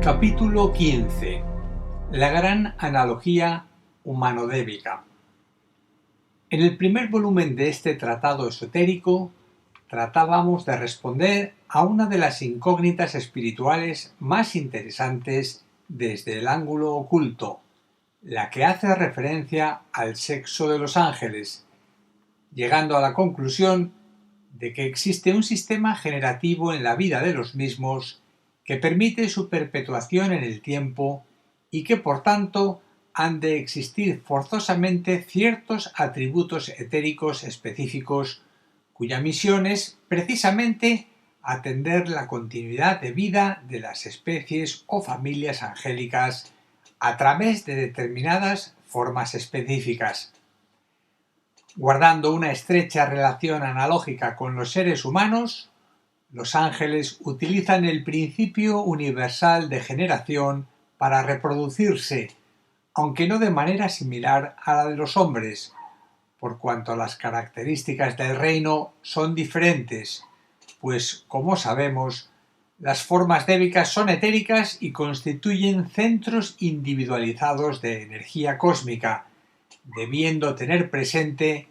Capítulo 15. La gran analogía humanodébica. En el primer volumen de este tratado esotérico tratábamos de responder a una de las incógnitas espirituales más interesantes desde el ángulo oculto, la que hace referencia al sexo de los ángeles, llegando a la conclusión de que existe un sistema generativo en la vida de los mismos que permite su perpetuación en el tiempo y que por tanto han de existir forzosamente ciertos atributos etéricos específicos cuya misión es precisamente atender la continuidad de vida de las especies o familias angélicas a través de determinadas formas específicas. Guardando una estrecha relación analógica con los seres humanos, los ángeles utilizan el principio universal de generación para reproducirse, aunque no de manera similar a la de los hombres, por cuanto las características del reino son diferentes, pues, como sabemos, las formas débicas son etéricas y constituyen centros individualizados de energía cósmica, debiendo tener presente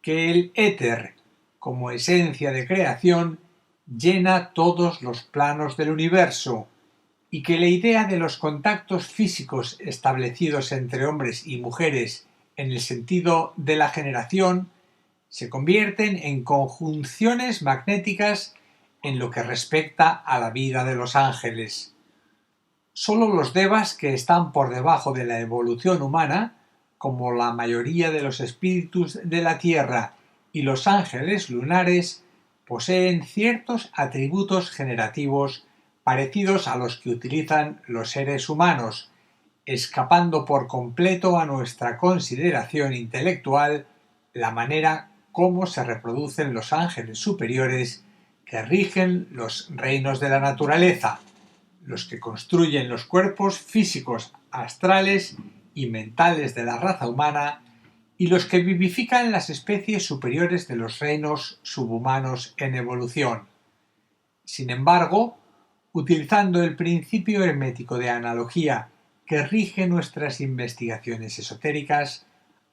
que el éter, como esencia de creación, llena todos los planos del universo y que la idea de los contactos físicos establecidos entre hombres y mujeres en el sentido de la generación se convierten en conjunciones magnéticas en lo que respecta a la vida de los ángeles. Solo los devas que están por debajo de la evolución humana, como la mayoría de los espíritus de la Tierra y los ángeles lunares, poseen ciertos atributos generativos parecidos a los que utilizan los seres humanos, escapando por completo a nuestra consideración intelectual la manera como se reproducen los ángeles superiores que rigen los reinos de la naturaleza, los que construyen los cuerpos físicos, astrales y mentales de la raza humana, y los que vivifican las especies superiores de los reinos subhumanos en evolución. Sin embargo, utilizando el principio hermético de analogía que rige nuestras investigaciones esotéricas,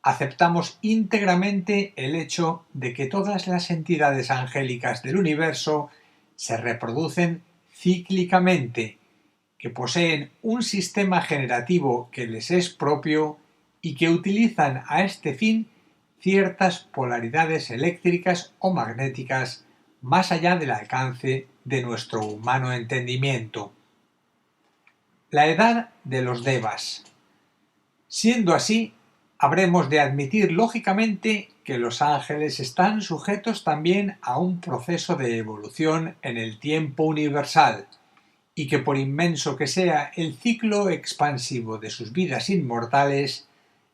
aceptamos íntegramente el hecho de que todas las entidades angélicas del universo se reproducen cíclicamente, que poseen un sistema generativo que les es propio y que utilizan a este fin ciertas polaridades eléctricas o magnéticas más allá del alcance de nuestro humano entendimiento. La edad de los devas. Siendo así, habremos de admitir lógicamente que los ángeles están sujetos también a un proceso de evolución en el tiempo universal, y que por inmenso que sea el ciclo expansivo de sus vidas inmortales,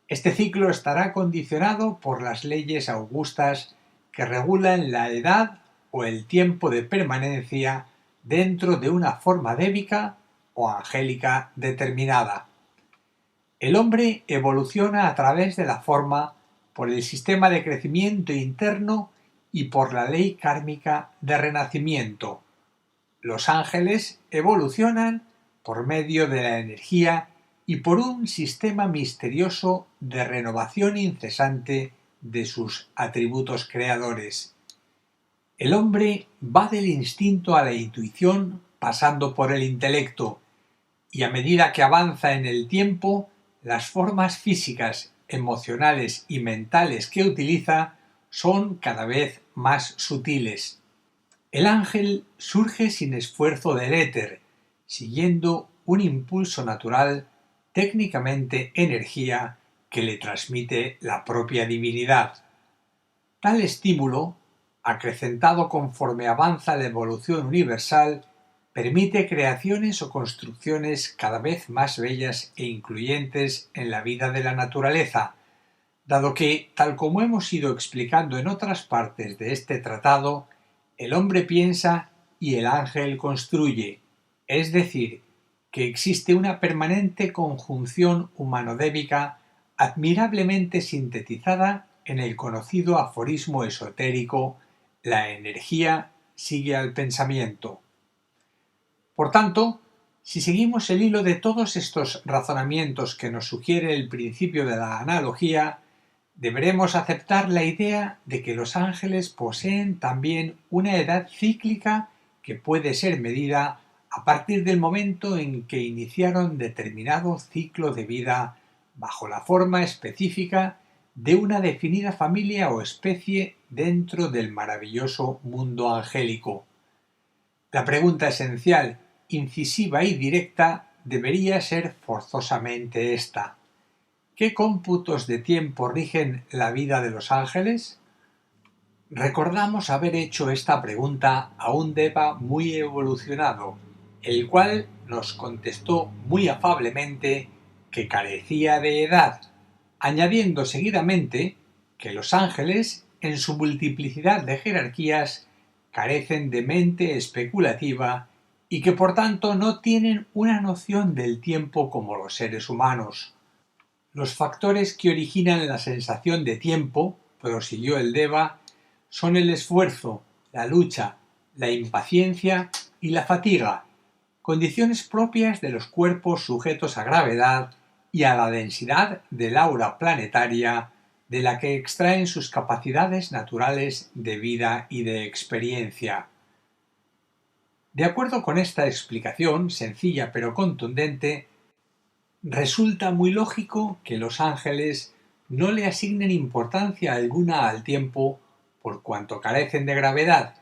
este ciclo estará condicionado por las leyes augustas que regulan la edad o el tiempo de permanencia dentro de una forma débica o angélica determinada. El hombre evoluciona a través de la forma por el sistema de crecimiento interno y por la ley kármica de renacimiento. Los ángeles evolucionan por medio de la energía y por un sistema misterioso de renovación incesante de sus atributos creadores. El hombre va del instinto a la intuición pasando por el intelecto, y a medida que avanza en el tiempo, las formas físicas, emocionales y mentales que utiliza son cada vez más sutiles. El ángel surge sin esfuerzo del éter, siguiendo un impulso natural, técnicamente energía, que le transmite la propia divinidad. Tal estímulo, acrecentado conforme avanza la evolución universal, permite creaciones o construcciones cada vez más bellas e incluyentes en la vida de la naturaleza, dado que, tal como hemos ido explicando en otras partes de este tratado, el hombre piensa y el ángel construye, es decir, que existe una permanente conjunción humanodébica admirablemente sintetizada en el conocido aforismo esotérico «La energía sigue al pensamiento». Por tanto, si seguimos el hilo de todos estos razonamientos que nos sugiere el principio de la analogía, deberemos aceptar la idea de que los ángeles poseen también una edad cíclica que puede ser medida a partir del momento en que iniciaron determinado ciclo de vida bajo la forma específica de una definida familia o especie dentro del maravilloso mundo angélico. La pregunta esencial, incisiva y directa debería ser forzosamente esta: ¿qué cómputos de tiempo rigen la vida de los ángeles? Recordamos haber hecho esta pregunta a un Deva muy evolucionado, el cual nos contestó muy afablemente que carecía de edad, añadiendo seguidamente que los ángeles, en su multiplicidad de jerarquías, carecen de mente especulativa y que por tanto no tienen una noción del tiempo como los seres humanos. Los factores que originan la sensación de tiempo, prosiguió el Deva, son el esfuerzo, la lucha, la impaciencia y la fatiga, condiciones propias de los cuerpos sujetos a gravedad y a la densidad del aura planetaria de la que extraen sus capacidades naturales de vida y de experiencia. De acuerdo con esta explicación, sencilla pero contundente, resulta muy lógico que los ángeles no le asignen importancia alguna al tiempo por cuanto carecen de gravedad,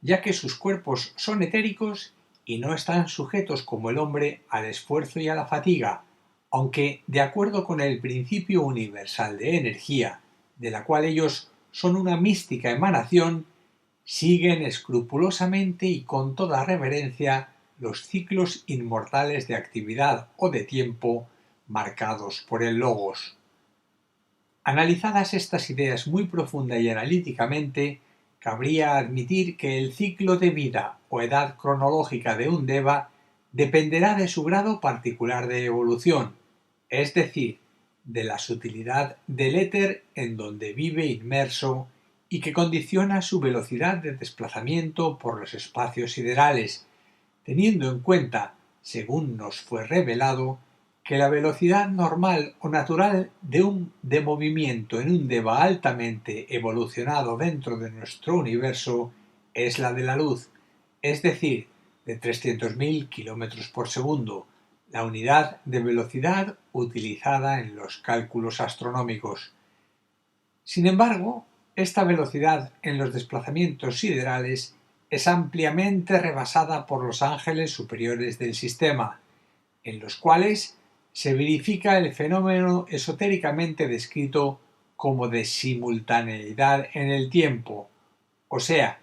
ya que sus cuerpos son etéricos y no están sujetos como el hombre al esfuerzo y a la fatiga, aunque, de acuerdo con el principio universal de energía, de la cual ellos son una mística emanación, siguen escrupulosamente y con toda reverencia los ciclos inmortales de actividad o de tiempo marcados por el logos. Analizadas estas ideas muy profunda y analíticamente, cabría admitir que el ciclo de vida o edad cronológica de un Deva dependerá de su grado particular de evolución, es decir, de la sutilidad del éter en donde vive inmerso y que condiciona su velocidad de desplazamiento por los espacios siderales, teniendo en cuenta, según nos fue revelado, que la velocidad normal o natural de movimiento en un Deva altamente evolucionado dentro de nuestro universo es la de la luz, es decir, de 300.000 km por segundo, la unidad de velocidad utilizada en los cálculos astronómicos. Sin embargo, esta velocidad en los desplazamientos siderales es ampliamente rebasada por los ángeles superiores del sistema, en los cuales se verifica el fenómeno esotéricamente descrito como de simultaneidad en el tiempo, o sea,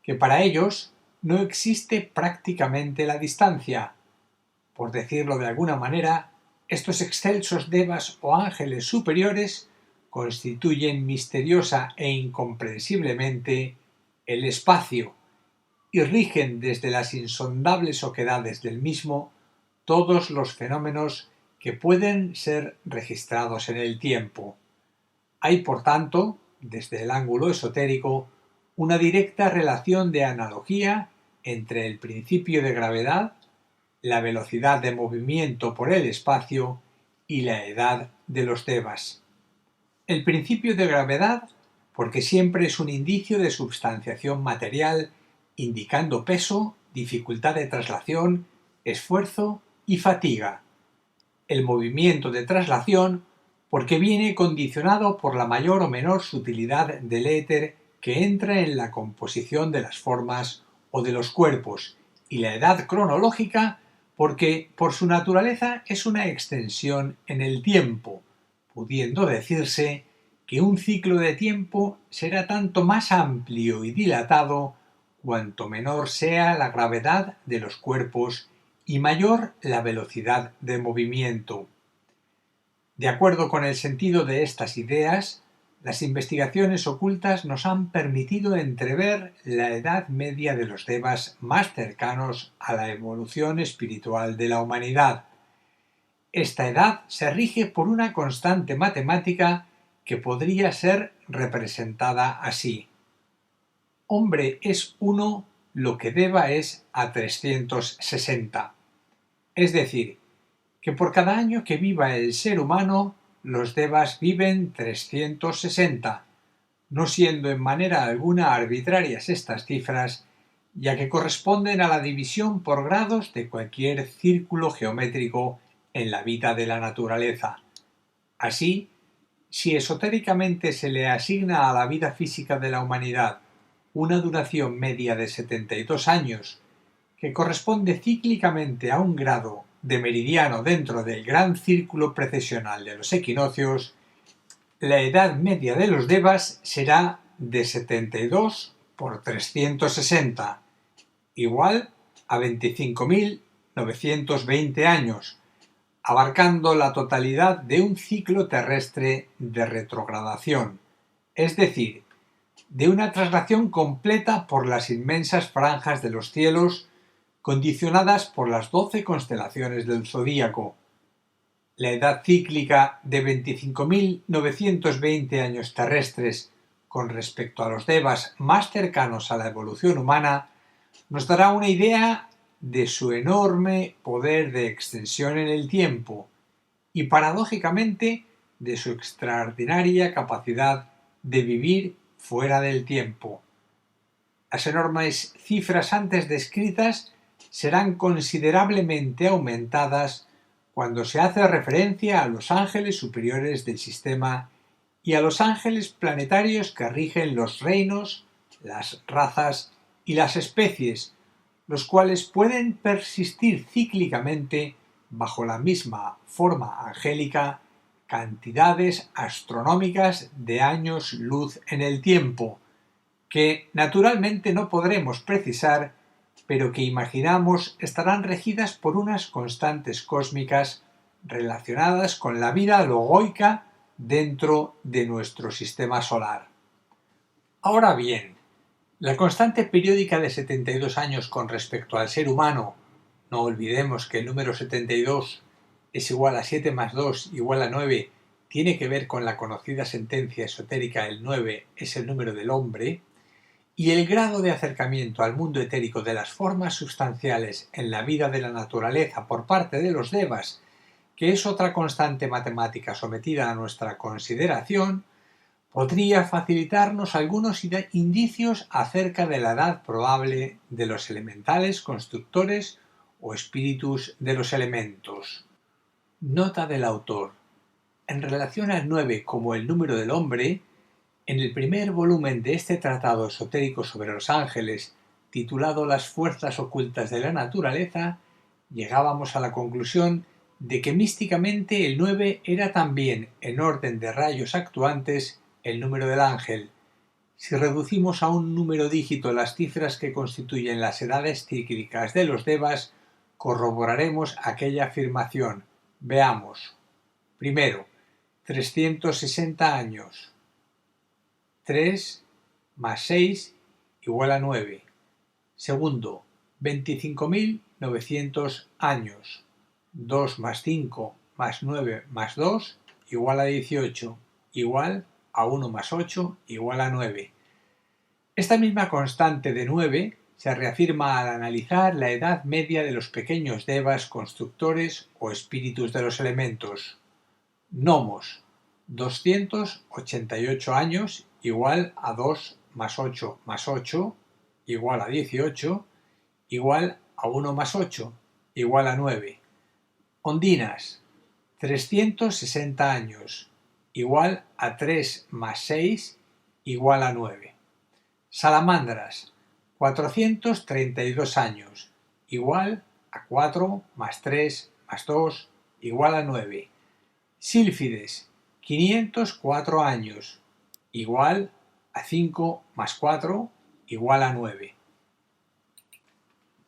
que para ellos no existe prácticamente la distancia. Por decirlo de alguna manera, estos excelsos devas o ángeles superiores constituyen misteriosa e incomprensiblemente el espacio y rigen desde las insondables oquedades del mismo todos los fenómenos que pueden ser registrados en el tiempo. Hay, por tanto, desde el ángulo esotérico, una directa relación de analogía entre el principio de gravedad, la velocidad de movimiento por el espacio y la edad de los devas. El principio de gravedad, porque siempre es un indicio de substanciación material, indicando peso, dificultad de traslación, esfuerzo y fatiga. El movimiento de traslación, porque viene condicionado por la mayor o menor sutilidad del éter que entra en la composición de las formas o de los cuerpos, y la edad cronológica, porque por su naturaleza es una extensión en el tiempo, pudiendo decirse que un ciclo de tiempo será tanto más amplio y dilatado cuanto menor sea la gravedad de los cuerpos y mayor la velocidad de movimiento. De acuerdo con el sentido de estas ideas, las investigaciones ocultas nos han permitido entrever la edad media de los devas más cercanos a la evolución espiritual de la humanidad. Esta edad se rige por una constante matemática que podría ser representada así. Hombre es 1 lo que deva es a 360. Es decir, que por cada año que viva el ser humano, los devas viven 360, no siendo en manera alguna arbitrarias estas cifras, ya que corresponden a la división por grados de cualquier círculo geométrico en la vida de la naturaleza. Así, si esotéricamente se le asigna a la vida física de la humanidad una duración media de 72 años, que corresponde cíclicamente a un grado de meridiano dentro del gran círculo precesional de los equinoccios, la edad media de los devas será de 72 por 360, igual a 25.920 años, abarcando la totalidad de un ciclo terrestre de retrogradación, es decir, de una traslación completa por las inmensas franjas de los cielos condicionadas por las 12 constelaciones del zodíaco. La edad cíclica de 25.920 años terrestres con respecto a los devas más cercanos a la evolución humana nos dará una idea de su enorme poder de extensión en el tiempo y paradójicamente de su extraordinaria capacidad de vivir fuera del tiempo. Las enormes cifras antes descritas serán considerablemente aumentadas cuando se hace referencia a los ángeles superiores del sistema y a los ángeles planetarios que rigen los reinos, las razas y las especies, los cuales pueden persistir cíclicamente bajo la misma forma angélica cantidades astronómicas de años luz en el tiempo, que naturalmente no podremos precisar, pero que imaginamos estarán regidas por unas constantes cósmicas relacionadas con la vida logoica dentro de nuestro sistema solar. Ahora bien, la constante periódica de 72 años con respecto al ser humano, no olvidemos que el número 72 es igual a 7 más 2 igual a 9, tiene que ver con la conocida sentencia esotérica el 9 es el número del hombre, y el grado de acercamiento al mundo etérico de las formas sustanciales en la vida de la naturaleza por parte de los devas, que es otra constante matemática sometida a nuestra consideración, podría facilitarnos algunos indicios acerca de la edad probable de los elementales constructores o espíritus de los elementos. Nota del autor. En relación al 9 como el número del hombre, en el primer volumen de este tratado esotérico sobre los ángeles, titulado Las fuerzas ocultas de la naturaleza, llegábamos a la conclusión de que místicamente el 9 era también, en orden de rayos actuantes, el número del ángel. Si reducimos a un número dígito las cifras que constituyen las edades cíclicas de los devas, corroboraremos aquella afirmación. Veamos. Primero, 360 años. 3 más 6 igual a 9. Segundo, 25.900 años. 2 más 5 más 9 más 2 igual a 18, igual a 1 más 8 igual a 9. Esta misma constante de 9 se reafirma al analizar la edad media de los pequeños devas constructores o espíritus de los elementos. Nomos, 288 años igual a 2 más 8 más 8 igual a 18, igual a 1 más 8 igual a 9. Ondinas, 360 años igual a 3 más 6 igual a 9. Salamandras, 432 años igual a 4 más 3 más 2 igual a 9. Sílfides, 504 años igual a 5 más 4 igual a 9.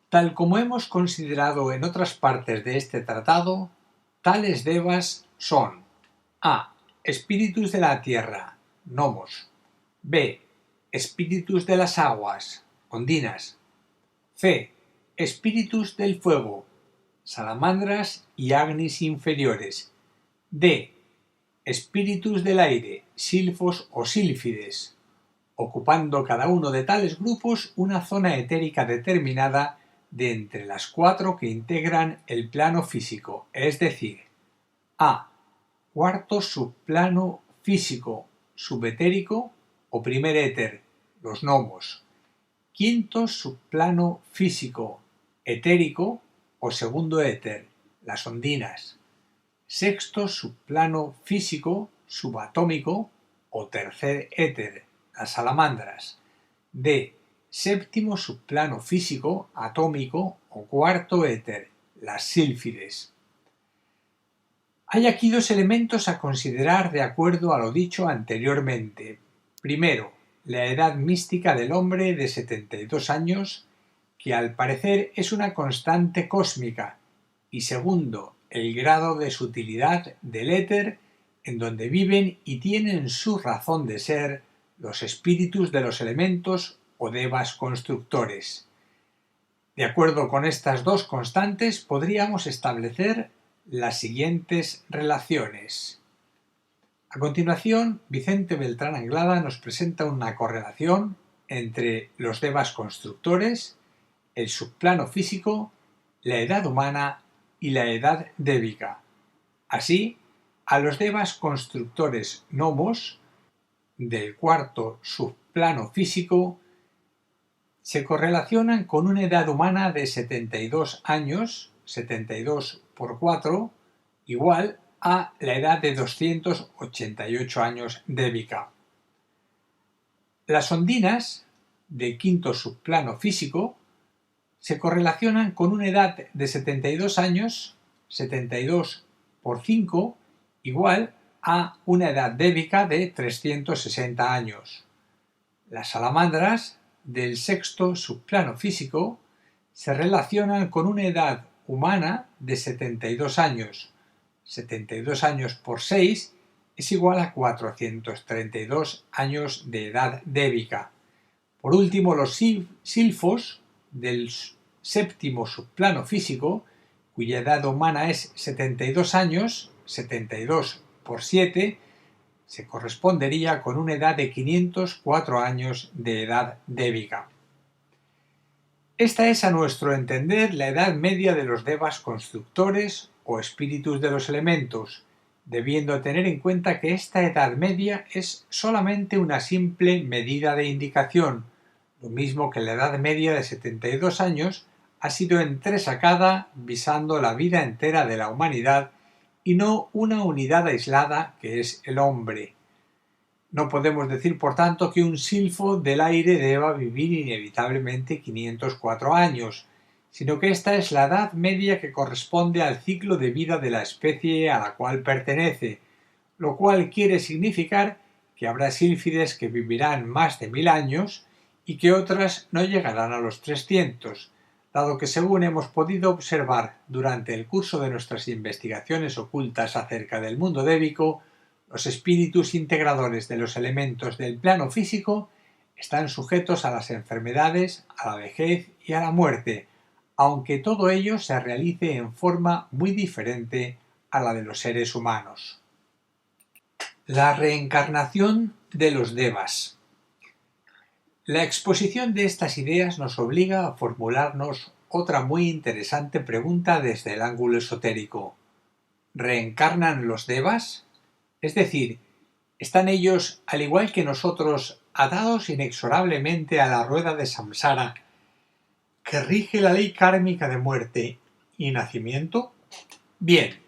Tal como hemos considerado en otras partes de este tratado, tales devas son A. Espíritus de la tierra, gnomos. B. Espíritus de las aguas, ondinas. C. Espíritus del fuego, salamandras y agnis inferiores. D. Espíritus del aire, silfos o sílfides, ocupando cada uno de tales grupos una zona etérica determinada de entre las 4 que integran el plano físico, es decir, A. Cuarto subplano físico, subetérico o primer éter, los gnomos. Quinto subplano físico, etérico o segundo éter, las ondinas. Sexto subplano físico, subatómico o tercer éter, las salamandras. D. Séptimo subplano físico, atómico o cuarto éter, las sílfides. Hay aquí 2 elementos a considerar de acuerdo a lo dicho anteriormente. Primero, la edad mística del hombre de 72 años, que al parecer es una constante cósmica, y segundo, el grado de sutilidad del éter en donde viven y tienen su razón de ser los espíritus de los elementos o devas constructores. De acuerdo con estas 2 constantes podríamos establecer las siguientes relaciones. A continuación, Vicente Beltrán Anglada nos presenta una correlación entre los devas constructores, el subplano físico, la edad humana y la edad débica. Así, a los devas constructores gnomos del cuarto subplano físico se correlacionan con una edad humana de 72 años, 72 por 4, igual a la edad de 288 años débica. Las ondinas del quinto subplano físico se correlacionan con una edad de 72 años, 72 por 5, igual a una edad débica de 360 años. Las salamandras del sexto subplano físico se relacionan con una edad humana de 72 años. 72 años por 6 es igual a 432 años de edad débica. Por último, los silfos del séptimo subplano físico, cuya edad humana es 72 años, 72 por 7, se correspondería con una edad de 504 años de edad débica. Esta es, a nuestro entender, la edad media de los devas constructores o espíritus de los elementos, debiendo tener en cuenta que esta edad media es solamente una simple medida de indicación, lo mismo que la edad media de 72 años ha sido entresacada visando la vida entera de la humanidad y no una unidad aislada que es el hombre. No podemos decir, por tanto, que un silfo del aire deba vivir inevitablemente 504 años, sino que esta es la edad media que corresponde al ciclo de vida de la especie a la cual pertenece, lo cual quiere significar que habrá sílfides que vivirán más de 1000 años y que otras no llegarán a los 300, dado que, según hemos podido observar durante el curso de nuestras investigaciones ocultas acerca del mundo débico, los espíritus integradores de los elementos del plano físico están sujetos a las enfermedades, a la vejez y a la muerte, aunque todo ello se realice en forma muy diferente a la de los seres humanos. La reencarnación de los devas. La exposición de estas ideas nos obliga a formularnos otra muy interesante pregunta desde el ángulo esotérico. ¿Reencarnan los devas? Es decir, ¿están ellos, al igual que nosotros, atados inexorablemente a la rueda de samsara que rige la ley kármica de muerte y nacimiento? Bien,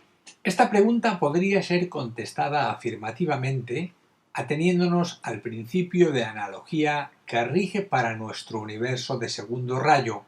esta pregunta podría ser contestada afirmativamente ateniéndonos al principio de analogía que rige para nuestro universo de segundo rayo,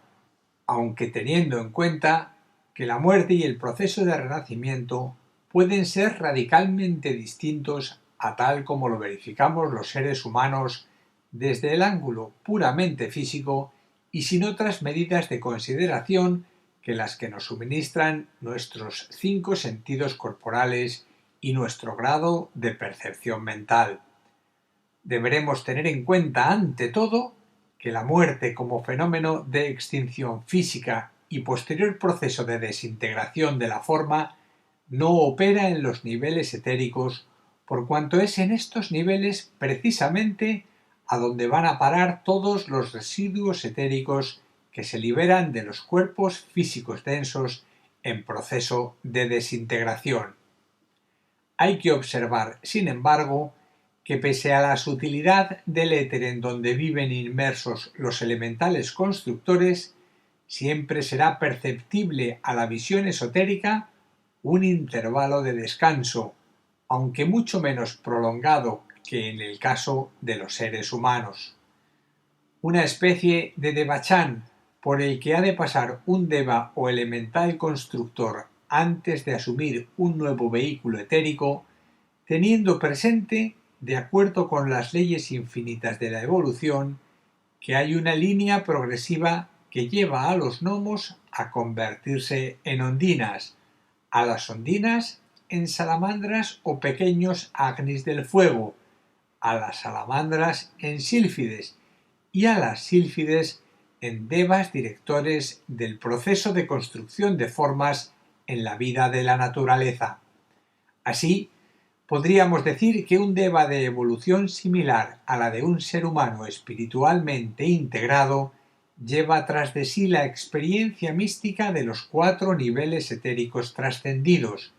aunque teniendo en cuenta que la muerte y el proceso de renacimiento pueden ser radicalmente distintos a tal como lo verificamos los seres humanos desde el ángulo puramente físico y sin otras medidas de consideración que las que nos suministran nuestros 5 sentidos corporales y nuestro grado de percepción mental. Deberemos tener en cuenta, ante todo, que la muerte como fenómeno de extinción física y posterior proceso de desintegración de la forma no opera en los niveles etéricos, por cuanto es en estos niveles precisamente a donde van a parar todos los residuos etéricos que se liberan de los cuerpos físicos densos en proceso de desintegración. Hay que observar, sin embargo, que pese a la sutilidad del éter en donde viven inmersos los elementales constructores, siempre será perceptible a la visión esotérica un intervalo de descanso, aunque mucho menos prolongado que en el caso de los seres humanos. Una especie de devachan por el que ha de pasar un deva o elemental constructor antes de asumir un nuevo vehículo etérico, teniendo presente, de acuerdo con las leyes infinitas de la evolución, que hay una línea progresiva que lleva a los gnomos a convertirse en ondinas, a las ondinas en salamandras o pequeños agnis del fuego, a las salamandras en sílfides y a las sílfides en devas directores del proceso de construcción de formas en la vida de la naturaleza. Así, podríamos decir que un deva de evolución similar a la de un ser humano espiritualmente integrado lleva tras de sí la experiencia mística de los 4 niveles etéricos trascendidos,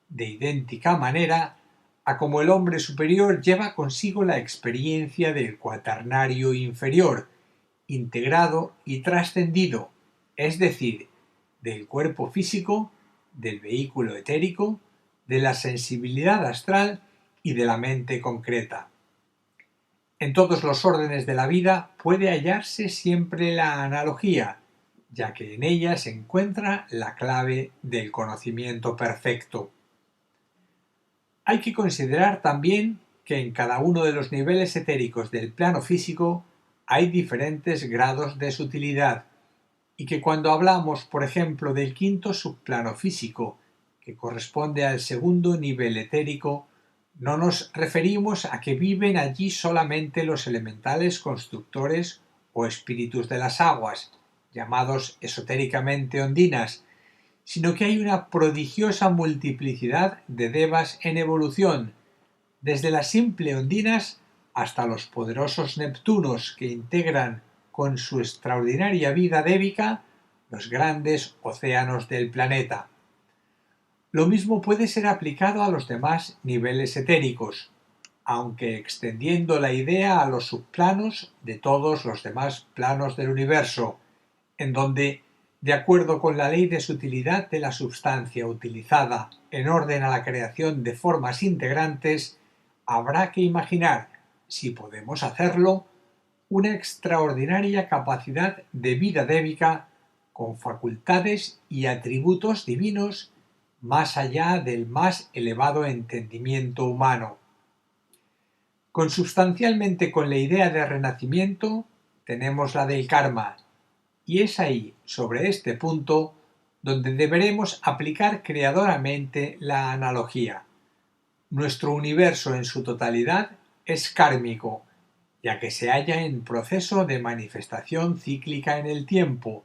de idéntica manera a como el hombre superior lleva consigo la experiencia del cuaternario inferior, integrado y trascendido, es decir, del cuerpo físico, del vehículo etérico, de la sensibilidad astral y de la mente concreta. En todos los órdenes de la vida puede hallarse siempre la analogía, ya que en ella se encuentra la clave del conocimiento perfecto. Hay que considerar también que en cada uno de los niveles etéricos del plano físico hay diferentes grados de sutilidad, y que cuando hablamos, por ejemplo, del 5º subplano físico, que corresponde al 2º nivel etérico, no nos referimos a que viven allí solamente los elementales constructores o espíritus de las aguas, llamados esotéricamente ondinas, sino que hay una prodigiosa multiplicidad de devas en evolución, desde las simples ondinas hasta los poderosos neptunos que integran con su extraordinaria vida débica los grandes océanos del planeta. Lo mismo puede ser aplicado a los demás niveles etéricos, aunque extendiendo la idea a los subplanos de todos los demás planos del universo, en donde, de acuerdo con la ley de sutilidad de la substancia utilizada en orden a la creación de formas integrantes, habrá que imaginar, si podemos hacerlo, una extraordinaria capacidad de vida débica con facultades y atributos divinos más allá del más elevado entendimiento humano. Consubstancialmente con la idea de renacimiento tenemos la del karma, y es ahí, sobre este punto, donde deberemos aplicar creadoramente la analogía. Nuestro universo en su totalidad es kármico, ya que se halla en proceso de manifestación cíclica en el tiempo,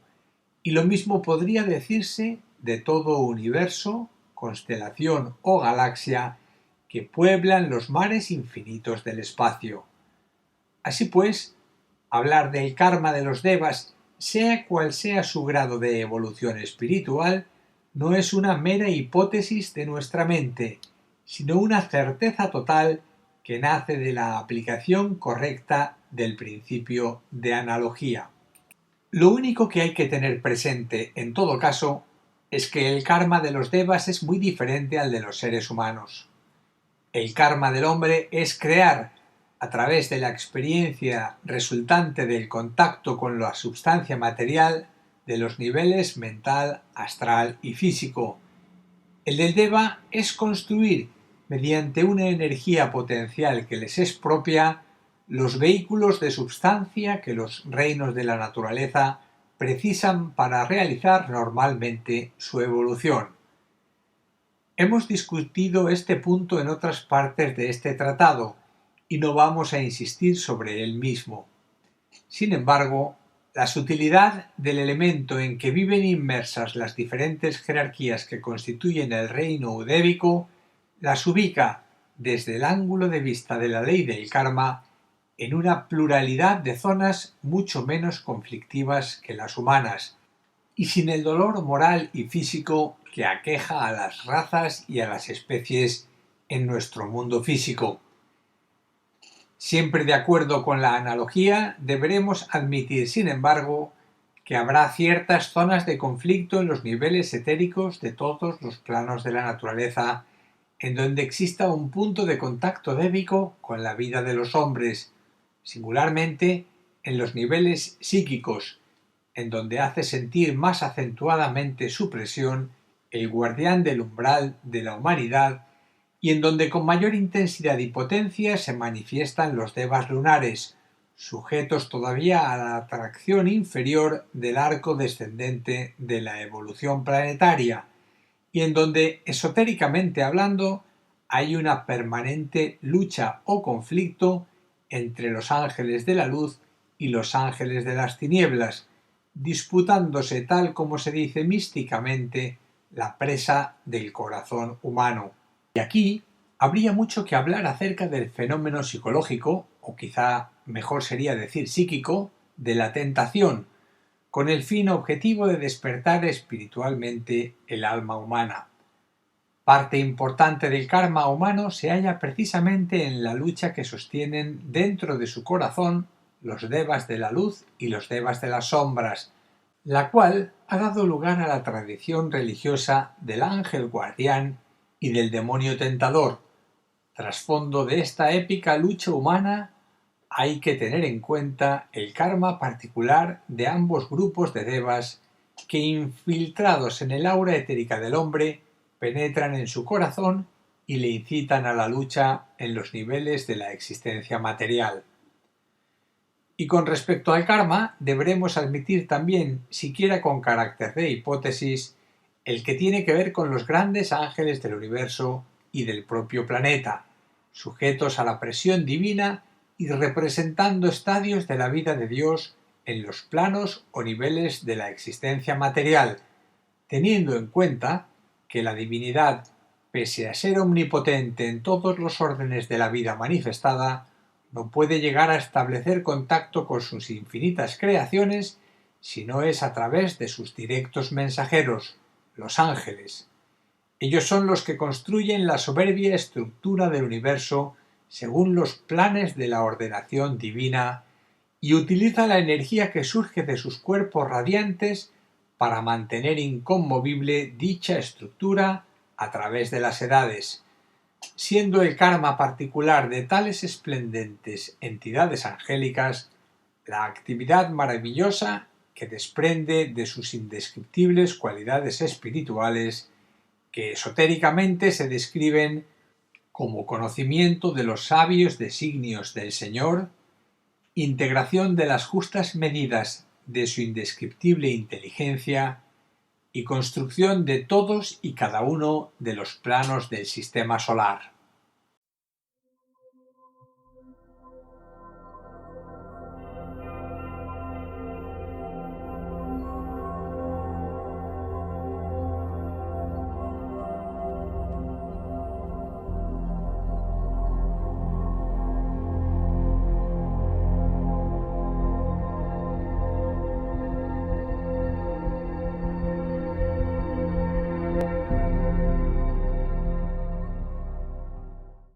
y lo mismo podría decirse de todo universo, constelación o galaxia que pueblan los mares infinitos del espacio. Así pues, hablar del karma de los devas, sea cual sea su grado de evolución espiritual, no es una mera hipótesis de nuestra mente, sino una certeza total que nace de la aplicación correcta del principio de analogía. Lo único que hay que tener presente, en todo caso, es que el karma de los devas es muy diferente al de los seres humanos. El karma del hombre es crear, a través de la experiencia resultante del contacto con la substancia material, de los niveles mental, astral y físico. El del deva es construir, mediante una energía potencial que les es propia, los vehículos de substancia que los reinos de la naturaleza precisan para realizar normalmente su evolución. Hemos discutido este punto en otras partes de este tratado y no vamos a insistir sobre él mismo. Sin embargo, la sutilidad del elemento en que viven inmersas las diferentes jerarquías que constituyen el reino eudébico las ubica, desde el ángulo de vista de la ley del karma, en una pluralidad de zonas mucho menos conflictivas que las humanas, y sin el dolor moral y físico que aqueja a las razas y a las especies en nuestro mundo físico. Siempre de acuerdo con la analogía, deberemos admitir, sin embargo, que habrá ciertas zonas de conflicto en los niveles etéricos de todos los planos de la naturaleza, en donde exista un punto de contacto débico con la vida de los hombres, singularmente en los niveles psíquicos, en donde hace sentir más acentuadamente su presión el guardián del umbral de la humanidad y en donde con mayor intensidad y potencia se manifiestan los devas lunares, sujetos todavía a la atracción inferior del arco descendente de la evolución planetaria, y en donde, esotéricamente hablando, hay una permanente lucha o conflicto entre los ángeles de la luz y los ángeles de las tinieblas, disputándose, tal como se dice místicamente, la presa del corazón humano. Y aquí habría mucho que hablar acerca del fenómeno psicológico, o quizá mejor sería decir psíquico, de la tentación, con el fin objetivo de despertar espiritualmente el alma humana. Parte importante del karma humano se halla precisamente en la lucha que sostienen dentro de su corazón los devas de la luz y los devas de las sombras, la cual ha dado lugar a la tradición religiosa del ángel guardián y del demonio tentador. Trasfondo de esta épica lucha humana hay que tener en cuenta el karma particular de ambos grupos de devas que, infiltrados en el aura etérica del hombre, penetran en su corazón y le incitan a la lucha en los niveles de la existencia material. Y con respecto al karma, deberemos admitir también, siquiera con carácter de hipótesis, el que tiene que ver con los grandes ángeles del universo y del propio planeta, sujetos a la presión divina y representando estadios de la vida de Dios en los planos o niveles de la existencia material, teniendo en cuenta que la divinidad, pese a ser omnipotente en todos los órdenes de la vida manifestada, no puede llegar a establecer contacto con sus infinitas creaciones si no es a través de sus directos mensajeros, los ángeles. Ellos son los que construyen la soberbia estructura del universo según los planes de la ordenación divina y utilizan la energía que surge de sus cuerpos radiantes para mantener inconmovible dicha estructura a través de las edades, siendo el karma particular de tales esplendentes entidades angélicas la actividad maravillosa que desprende de sus indescriptibles cualidades espirituales que esotéricamente se describen como conocimiento de los sabios designios del Señor, integración de las justas medidas de su indescriptible inteligencia y construcción de todos y cada uno de los planos del sistema solar.